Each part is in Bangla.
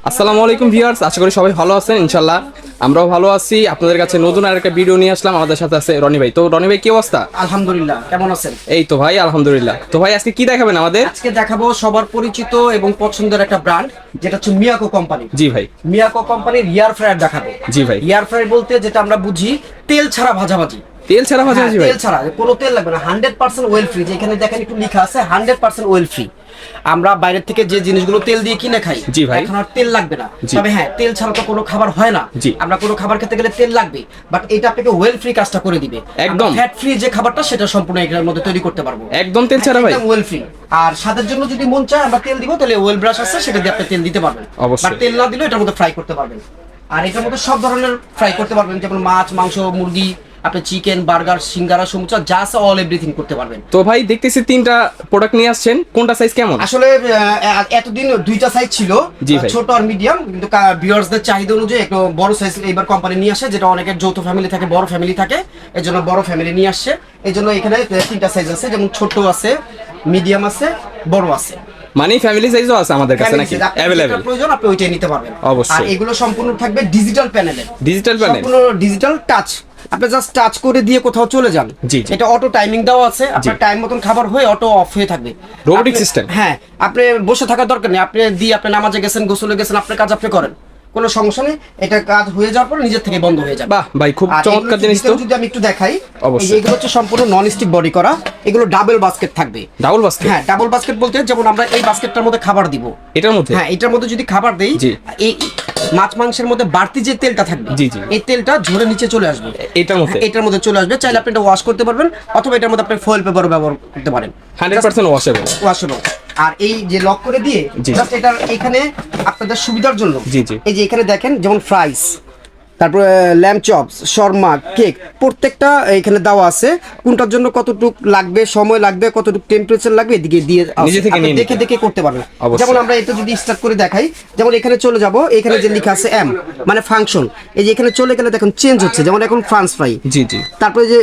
আসসালামু আলাইকুম ভিউয়ার্স, আশা করি সবাই ভালো আছেন। ইনশাল্লাহ আমরাও ভালো আছি। আপনাদের কাছে নতুন আর একটা ভিডিও নিয়ে আসলাম। আমাদের সাথে আছে রনি ভাই। তো রনি ভাই, কি অবস্থা? আলহামদুলিল্লাহ, কেমন আছেন? এই তো ভাই, আলহামদুলিল্লাহ। তো ভাই, আজকে কি দেখাবেন আমাদের? আজকে দেখাবো সবার পরিচিত এবং পছন্দের একটা ব্র্যান্ড, যেটা হচ্ছে মিয়াকো কোম্পানি। জি ভাই। মিয়াকো কোম্পানির এয়ার ফ্রায়ার দেখাবো। জি ভাই। এয়ার ফ্রায়ার বলতে যেটা আমরা বুঝি তেল ছাড়া ভাজাভাজি। তেল ছাড়া ভাজাভাজি ভাই? তেল ছাড়া, কোনো তেল লাগবে না, 100% ওয়েল ফ্রি। যেখানে দেখেন একটু লেখা আছে 100% ওয়েল ফ্রি। আমরা বাইরের থেকে যে জিনিসগুলো তেল দিয়ে কিনে খাই, জি ভাই, এখন আর তেল লাগবে না। জি। তবে হ্যাঁ, তেল ছাড়া তো কোনো খাবার হয় না। জি। আমরা কোনো খাবার খেতে গেলে তেল লাগবে, বাট এটা আপনাকে ওয়েল ফ্রি কাজটা করে দিবে। একদম ফ্যাট ফ্রি যে খাবারটা, সেটা সম্পূর্ণ এটার মধ্যে তৈরি করতে পারবো একদম তেল ছাড়া ভাই? একদম ওয়েল ফ্রি। আর স্বাদের জন্য যদি মন চায় আমরা তেল দিব, তাহলে ওয়েল ব্রাশ আছে, সেটা দিয়ে আপনি তেল দিতে পারবেন। অবশ্যই। বাট তেল না দিলেও এটার মধ্যে ফ্রাই করতে পারবেন। আর এটার মধ্যে সব ধরনের ফ্রাই করতে পারবেন, যেমন মাছ, মাংস, মুরগি, আপনি চিকেন, বার্গার, সিঙ্গারা, সমুচা, যা আছে অল এভরিথিং করতে পারবেন। তো ভাই, দেখতেছি তিনটা প্রোডাক্ট নিয়ে আসছেন। কোনটা সাইজ কেমন? আসলে এতদিন দুইটা সাইজ ছিল, জি ভাই। ছোট আর মিডিয়াম, কিন্তু ভিউয়ার্সদের চাহিদা অনুযায়ী একটু বড় সাইজ এবার কোম্পানি নিয়ে আসে, যেটা অনেকের যৌথ ফ্যামিলি থাকে, বড় ফ্যামিলি থাকে, এই জন্য বড় ফ্যামিলি নিয়ে আসছে। এই জন্য এখানে তিনটা সাইজ আছে, যেমন ছোট আছে, মিডিয়াম আছে, বড় আছে। মানে ফ্যামিলি সাইজও আছে আমাদের কাছে নাকি? अवेलेबल? প্রয়োজন আপনি ওইটাই নিতে পারবেন। অবশ্যই। আর এগুলো সম্পূর্ণ থাকবে ডিজিটাল প্যানেলে। Digital panel? সম্পূর্ণ ডিজিটাল টাচ। আপনি জাস্ট টাচ করে দিয়ে কোথাও চলে যান। জি, জি। এটা অটো টাইমিং দেওয়া আছে, আপনার টাইম মতন খাবার হয়ে অটো অফ হয়ে থাকবে। রোবোটিক আপনি- সিস্টেম? হ্যাঁ, আপনি বসে থাকার দরকার নেই। আপনি দিয়ে আপনি নামাজে গেছেন, গোসলে গেছেন, আপনার কাজ আপনি করেন, কোনো সমস্যা নেই। এটা কাজ হয়ে যাওয়ার পর নিজের থেকে বন্ধ হয়ে যাবে। বাহ ভাই, খুব আর চমৎকার এগুলো জিনিস তো। ভিতরে যদি আমি একটু দেখাই, অবশ্যই। এই যে এগুলো হচ্ছে সম্পূর্ণ নন স্টিক বডি করা। এগুলো ডাবল বাস্কেট থাকবে। Double basket? হ্যাঁ, ডাবল বাস্কেট বলতে যেমন আমরা এই বাস্কেটটার মধ্যে খাবার দিব, এটার মধ্যে? হ্যাঁ, এটার মধ্যে যদি খাবার দেই, জি। এই মাছ মাংসের মধ্যে বাড়তি যে তেলটা থাকবে, জি, জি। এই তেলটা ঝরে নিচে চলে আসবে। এটার মধ্যে? হ্যাঁ, এটার মধ্যে চলে আসবে। চাইলে আপনি এটা ওয়াশ করতে পারবেন, অথবা এটার মধ্যে আপনি ফয়েল পেপারও ব্যবহার করতে পারেন। 100% ওয়াশেবল? ওয়াশেবল। আর এই যে লক করে দিয়ে জি। জাস্ট এটার এখানে আপনাদের সুবিধার জন্য, জি, জি। এই যে এখানে দেখেন, যেমন ফ্রাইস, তারপরে ল্যাম্ব চপস, শর্মা, কেক, প্রত্যেকটা এখানে দেওয়া আছে। কোনটার জন্য কতটুক লাগবে, সময় লাগবে, কতটুক টেম্পারেচার লাগবে, এদিকে দিয়ে নিজে থেকে আপনি নিয়ে দেখে নিতে দেখে করতে পারবেন। অবশ্যই। যেমন আমরা এটা যদি স্টার্ট করে দেখাই, যেমন এখানে চলে যাব, এখানে যে লেখা আছে এম, মানে ফাংশন। এই যে এখানে চলে গেলে দেখুন চেঞ্জ হচ্ছে, যেমন এখন ফ্রান্স ফ্রাই। জি, জি। তারপরে যে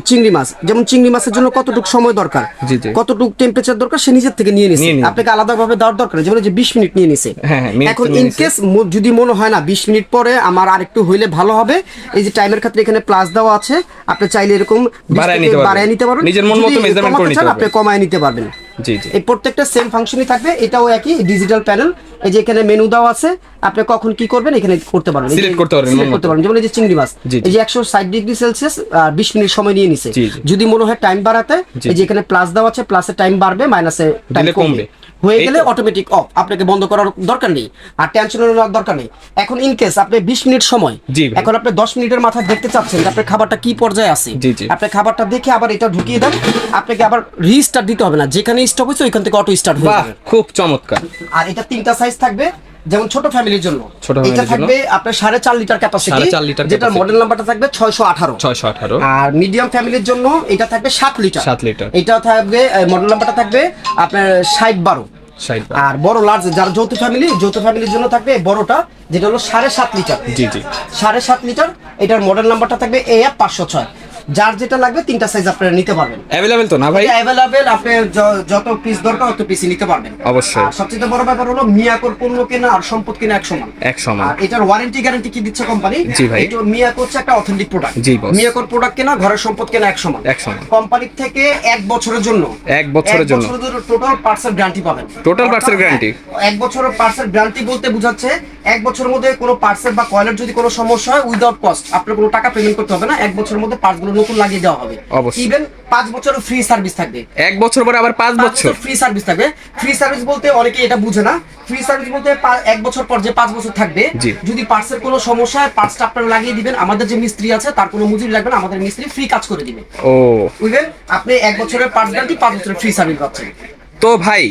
চিংড়ি মাছ, যেমন চিংড়ি মাছের জন্য কতটুকু সময় দরকার, জি, জি। কতটুকু টেম্পারেচার দরকার, সে নিজের থেকে নিয়ে নিছে। নিয়ে আপনাকে আলাদাভাবে দেওয়ার দরকার নেই, যেমন এই যে 20 মিনিট নিয়ে নিছে। হ্যাঁ, হ্যাঁ, মিনিট এখন নিয়ে ইন নিছে। কেস যদি মনে হয় না 20 মিনিট পরে আমার আরেকটু হইলে ভালো হবে, এই যে টাইমের ক্ষেত্রে এখানে প্লাস দেওয়া আছে, আপনি চাইলে এরকম 20 বাড়ায় থেকে নিতে পারবেন। বাড়ায় নিতে পারবেন, নিজের মন মতো যদি মেজারমেন্ট করে কমাতে নিতে চান, পারবেন। আপনি কমায় নিতে পারবেন। জি, জি। এই প্রত্যেকটা সেম ফাংশনই থাকবে। এটাও একই ডিজিটাল প্যানেল। এই যে এখানে মেনু দেওয়া আছে, আপনি কখন কি করবেন এখানে করতে পারবেন, Select করতে পারবেন, সিলেক্ট মন করতে মতো। পারবেন। যেমন এই যে চিংড়ি মাছ, জি, জি। এই যে 160 ডিগ্রি সেলসিয়াস 20 মিনিট সময় নিয়ে নিছে। জি, জি। যদি মনে হয় টাইম বাড়াতে, জি, এই যে এখানে প্লাস দেওয়া আছে, প্লাসে টাইম বাড়বে, মাইনাসে টাইম দিলে কমবে। কমবে। হয়ে এই গেলে তো। অটোমেটিক অফ, আপনাকে বন্ধ করার দরকার নেই, আর টেনশন নেওয়ার দরকার নেই। এখন ইন কেস আপনি 20 মিনিট সময়, জি ভাই। এখন আপনি 10 মিনিটের মাথায় দেখতে চাচ্ছেন যে আপনার খাবারটা কি পর্যায়ে আছে, জি, জি। আপনি খাবারটা দেখে আবার এটা ঢুকিয়ে দেন, আপনাকে আবার রিস্টার্ট দিতে হবে না, যেখানে স্টপ হয়েছে ওইখান থেকে অটো স্টার্ট হয়ে বাহ, যাবে। খুব চমৎকার। আর এটা তিনটা সাইজ থাকবে, যেমন ছোট ফ্যামিলির জন্য ছোট এটা ফ্যামিলির জন্য? থাকবে আপনার 4.5 লিটার ক্যাপাসিটি, 4.5 লিটার যেটার capacity। মডেল নাম্বারটা থাকবে 618। 618। আর মিডিয়াম ফ্যামিলির জন্য এটা থাকবে 7 লিটার। 7 লিটার। এটা থাকবে মডেল নাম্বারটা থাকবে আপনার 6012। 60। আর বড় লার্জ যারা যৌথ ফ্যামিলির জন্য থাকবে বড়টা, যেটা হলো 7.5 লিটার। জি, জি। 7.5 লিটার, এটার মডেল নাম্বারটা থাকবে AF 506। যার যেটা লাগবে তিনটা সাইজ আপনারা নিতে পারবেন। অ্যাভেলেবেল তো না ভাই? অ্যাভেলেবেল, আপনি যত পিস দরকার তত পিস নিতে পারবেন। অবশ্যই। আর সবচেয়ে বড় ব্যাপার হলো মিয়াকোর পণ্য কেনা আর সম্পদ কেনা এক সমান। এক সমান। আর এটার ওয়ারেন্টি গ্যারান্টি কি দিচ্ছে কোম্পানি? জি ভাই। এটা মিয়াকো হচ্ছে একটা অথেন্টিক প্রোডাক্ট। জি বস। মিয়াকোর প্রোডাক্ট কেনা, ঘরের সম্পদ কেনা এক সমান। এক সমান। কোম্পানির থেকে 1 বছরের জন্য, 1 বছরের জন্য টোটাল পার্টসের গ্যারান্টি পাবেন। টোটাল পার্টসের গ্যারান্টি? 1 বছরের পার্টসের গ্যারান্টি বলতে বোঝাচ্ছে 1 বছরের মধ্যে কোনো পার্টসের বা কয়েলের যদি কোনো সমস্যা হয়, উইদাউট কস্ট আপনার কোনো টাকা পেমেন্ট করতে হবে না। 1 বছরের মধ্যে পার্টসগুলো নতুন লাগিয়ে দেওয়া হবে। অবশ্যই। ইভেন 5 বছরের ফ্রি সার্ভিস থাকবে। 1 বছর পরে আবার 5 বছর? ফ্রি সার্ভিস থাকবে। ফ্রি সার্ভিস বলতে অনেকে এটা বুঝে না। ফ্রি সার্ভিস বলতে 1 বছর পর যে 5 বছর থাকবে, জি। যদি পার্টসের কোনো সমস্যা হয়, পার্টসটা আপনারা লাগিয়ে দিবেন, আমাদের যে মিস্ত্রি আছে তার কোনো মজুরি লাগবে না, আমাদের মিস্ত্রি ফ্রি কাজ করে দিবে। ও, বুঝলেন? আপনি 1 বছরের পার্টস গ্যারান্টি, 5 বছরের ফ্রি সার্ভিস পাচ্ছেন। তো ভাই,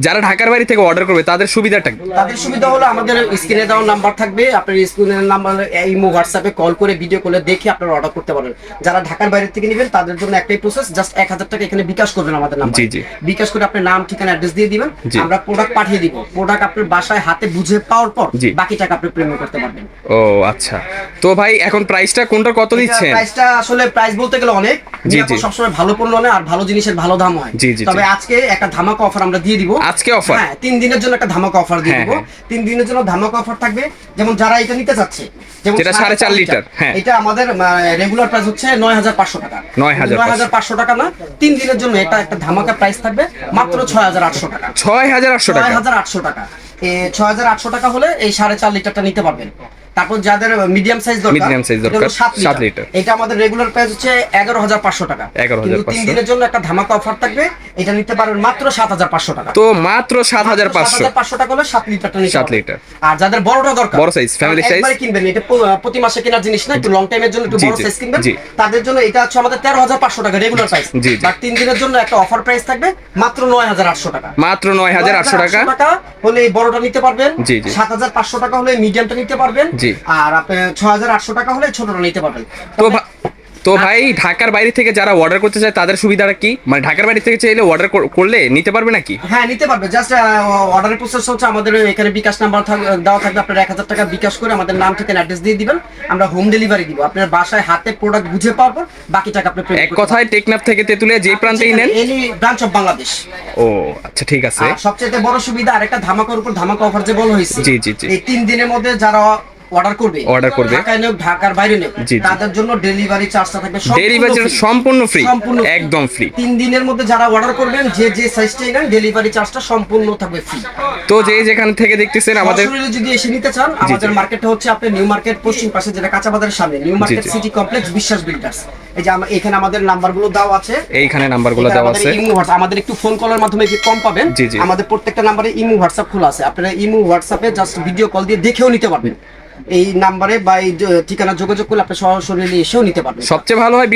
যারা ঢাকার বাইরে থেকে অর্ডার করবে তাদের সুবিধাটা কি? তাদের সুবিধা হলো আমাদের স্ক্রিনে দেওয়া নাম্বার থাকবে, আপনার স্ক্রিনের নাম্বারে ইমো হোয়াটসঅ্যাপে কল করে ভিডিও কলে দেখে আপনারা অর্ডার করতে পারবেন। যারা ঢাকার বাইরে থেকে নেবেন তাদের জন্য একটাই প্রসেস, জাস্ট 1000 টাকা এখানে বিকাশ করবেন আমাদের নাম্বারে। জি, জি। বিকাশ করে আপনার নাম, ঠিকানা, অ্যাড্রেস দিয়ে দিবেন, জি। আমরা প্রোডাক্ট পাঠিয়ে দিব। প্রোডাক্ট আপনার বাসায় হাতে বুঝে পাওয়ার পর জি। বাকি টাকা আপনি পেমেন্ট করতে পারবেন। ও আচ্ছা। তো ভাই, এখন প্রাইসটা কোনটার কত দিচ্ছেন? প্রাইসটা আসলে প্রাইস বলতে গেলে অনেক, জি, মিয়াকো জি। সবসময় ভালো পণ্য নেয় আর ভালো জিনিসের ভালো দাম হয়। জি, জি, তবে জি। আজকে একটা ধামাকা অফার আমরা দিয়ে দিব। আজকে অফার। হ্যাঁ 3 দিনের জন্য একটা ধামাকা অফার দিয়ে হ্যাঁ, দেবো। 3 দিনের জন্য ধামাকা অফার থাকবে, যেমন যারা এটা নিতে চাচ্ছে, যেমন যেটা 4.5 লিটার, হ্যাঁ। এটা আমাদের রেগুলার প্রাইস হচ্ছে 9500 টাকা। 9500 টাকা না, 3 দিনের জন্য এটা একটা ধামাকা প্রাইস থাকবে মাত্র 6800 টাকা। 6800 টাকা। 6800 টাকা। 6800 টাকা হলে এই 4.5 লিটারটা নিতে পারবেন। তারপর যাদের মিডিয়াম সাইজ দরকার, মিডিয়াম সাইজ দরকার 7 লিটার, এটা আমাদের রেগুলার প্রাইস হচ্ছে 11500 টাকা। 11500। 3 দিনের জন্য একটা ধামাকা অফার থাকবে, এটা নিতে পারবেন মাত্র 7500 টাকা। তো মাত্র 7500। 7500 টাকা হলে 7 লিটারটা নিতে 7 পারবেন। লিটার। আর যাদের বড়টা দরকার, বড় সাইজ ফ্যামিলি সাইজ একবারে কিনবেন, এটা প্রতি মাসে কেনার জিনিস না, একটু লং টাইমের জন্য একটু জি, বড় জি, সাইজ কিনবেন, জি। তাদের জন্য এটা হচ্ছে আমাদের 13500 টাকা রেগুলার প্রাইস। জি, জি। আর 3 দিনের জন্য একটা অফার প্রাইস থাকবে মাত্র 9800 টাকা। মাত্র 9800 টাকা। 9800 টাকা হলে এই বড়টা নিতে পারবেন। জি, জি। 7500 টাকা হলে মিডিয়ামটা নিতে পারবেন। জি। আর আপনি 6800 টাকা হলে ছোটটা নিতে পারবেন। তো ভাই ঢাকার বাইরে থেকে যারা অর্ডার করতে চায় তাদের সুবিধাটা কি? মানে ঢাকার বাইরে থেকে চাইলে অর্ডার করলে নিতে পারবে নাকি? হ্যাঁ নিতে পারবে, জাস্ট অর্ডারের প্রসেস হচ্ছে আমাদের এখানে বিকাশ নাম্বার দেওয়া থাকবে, আপনার 1000 টাকা বিকাশ করে আমাদের নাম থেকে অ্যাড্রেস দিয়ে দিবেন, আমরা হোম ডেলিভারি দিব। আপনার বাসায় হাতে প্রোডাক্ট বুঝে পারবো, বাকি টাকা আপনি এক কথায় টেকনাফ থেকে তেতুলিয়া যে প্রান্তেই নেন, এনি ব্রাঞ্চ অফ বাংলাদেশ। ও আচ্ছা ঠিক আছে। আর সবচেয়ে বড় সুবিধা আরেকটা ধামাকার উপর ধামাকা অফার যে বলা হয়েছে, জি, জি, জি। এই 3 দিনের মধ্যে যারা অর্ডার করবে ঢাকায় নেও ঢাকার বাইরে নেও, জি, জি। তাদের জন্য ডেলিভারি চার্জটা থাকবে ডেলিভারি সম্পূর্ণ ফ্রি, একদম ফ্রি। 3 দিনের মধ্যে যারা অর্ডার করবেন, যে সাইজটাই নেন, ডেলিভারি চার্জটা সম্পূর্ণ থাকবে ফ্রি। তো যেখান থেকে দেখতেছেন আমাদের, সরাসরি যদি এসে নিতে চান, আমাদের মার্কেটটা হচ্ছে আপনার নিউ মার্কেট পশ্চিম পাশে, যেটা কাঁচা বাজারের সামনে, নিউ মার্কেট জি। সিটি কমপ্লেক্স বিশ্বাস বিল্ডার্স। এই যে এখানে আমাদের নাম্বারগুলো দেওয়া আছে, এইখানে নাম্বারগুলো দেওয়া আছে। ইমো হোয়াটসঅ্যাপ, আমাদের একটু ফোন কলের মাধ্যমে একটু কম পাবেন। জি, জি। আমাদের প্রত্যেকটা নাম্বারে ইমো হোয়াটসঅ্যাপ খোলা আছে, আপনারা ইমো হোয়াটসঅ্যাপে জাস্ট ভিডিও কল দিয়ে দেখেও নিতে পারবেন। এই নাম্বারে বা এই ঠিকানা যোগাযোগ করলে আপনি সরাসরি এসেও নিতে পারবেন। সবচেয়ে ভালো হয়